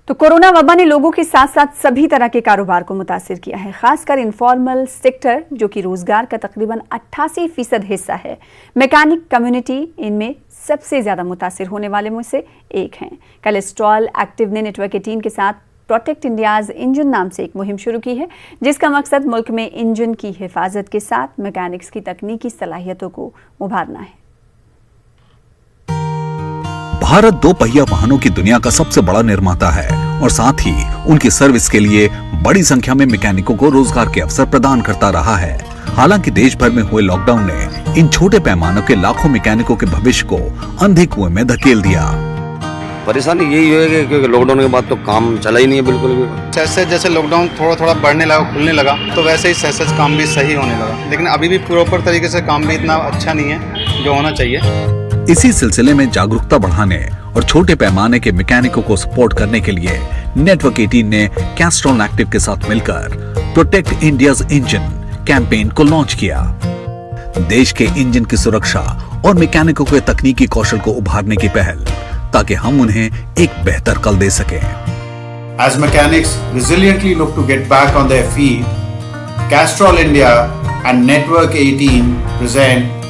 तो कोरोना वबा ने लोगों के साथ साथ सभी तरह के कारोबार को मुतासिर किया है, खासकर इनफॉर्मल सेक्टर जो कि रोजगार का तकरीबन 88% हिस्सा है। मैकेनिक कम्युनिटी इनमें सबसे ज्यादा मुतासिर होने वाले में से एक हैं। कैस्ट्रॉल एक्टिव ने नेटवर्क 18 के साथ प्रोटेक्ट इंडियाज इंजन नाम से एक मुहिम शुरू की है, जिसका मकसद मुल्क में इंजन की हिफाजत के साथ मैकेनिक्स की तकनीकी सलाहियतों को उभारना है। भारत दो पहिया वाहनों की दुनिया का सबसे बड़ा निर्माता है और साथ ही उनकी सर्विस के लिए बड़ी संख्या में मैकेनिकों को रोजगार के अवसर प्रदान करता रहा है। हालांकि देश भर में हुए लॉकडाउन ने इन छोटे पैमानों के लाखों मैकेनिकों के भविष्य को अंधे कुएं में धकेल दिया। परेशानी यही है कि लॉकडाउन के बाद तो काम चला ही नहीं है बिल्कुल भी। जैसे जैसे लॉकडाउन थोड़ा थोड़ा बढ़ने लगा, खुलने लगा, तो वैसे ही सैसेज काम भी सही होने लगा, लेकिन अभी भी प्रॉपर तरीके से काम भी इतना अच्छा नहीं है जो होना चाहिए। इसी सिलसिले में जागरूकता बढ़ाने और छोटे पैमाने के मैकेनिकों को सपोर्ट करने के लिए नेटवर्क 18 ने कैस्ट्रॉल एक्टिव के साथ मिलकर प्रोटेक्ट इंडियाज इंजन कैंपेन को लॉन्च किया। देश के इंजन की सुरक्षा और मैकेनिकों के तकनीकी कौशल को उभारने की पहल, ताकि हम उन्हें एक बेहतर कल दे सकें। As mechanics resiliently look to get back on their feet, Castrol India and Network 18 present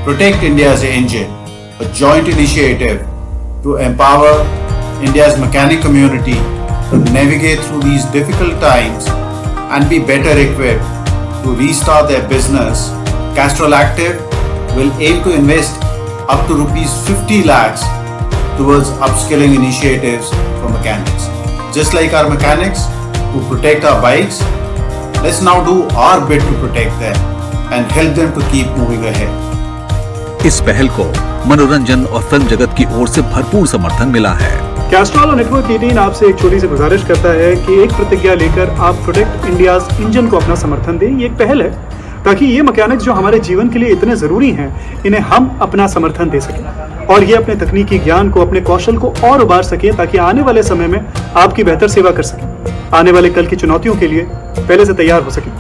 Protect India's Engine, a joint initiative to empower India's mechanic community to navigate through these difficult times and be better equipped to restart their business. Castrol Active will aim to invest up to rupees 50 lakhs towards upskilling initiatives for mechanics. Just like our mechanics who protect our bikes, let's now do our bit to protect them and help them to keep moving ahead. इस पहल को मनोरंजन और film जगत की ओर से भरपूर समर्थन मिला है। कैस्ट्रॉल और नेटवर्क 18 आपसे एक छोटी सी गुजारिश करता है कि एक प्रतिज्ञा लेकर आप प्रोटेक्ट इंडियाज इंजन को अपना समर्थन दें। ये एक पहल है ताकि ये मैकेनिक्स जो हमारे जीवन के लिए इतने जरूरी हैं, इन्हें हम अपना समर्थन दे सकें और ये अपने तकनीकी ज्ञान को, अपने कौशल को और उभार सकें, ताकि आने वाले समय में आपकी बेहतर सेवा कर सकें, आने वाले कल की चुनौतियों के लिए पहले से तैयार हो सकें।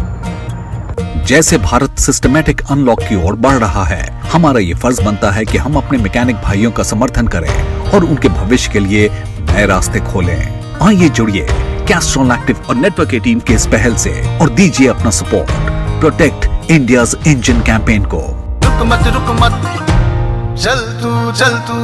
जैसे भारत सिस्टमैटिक अनलॉक की ओर बढ़ रहा है, हमारा ये फर्ज बनता है कि हम अपने मैकेनिक भाइयों का समर्थन करें और उनके भविष्य के लिए नए रास्ते खोलें। आइए जुड़िए कैस्ट्रॉल एक्टिव और नेटवर्क 18 के इस पहल से और दीजिए अपना support protect India's engine campaign को। रुक मत चल तू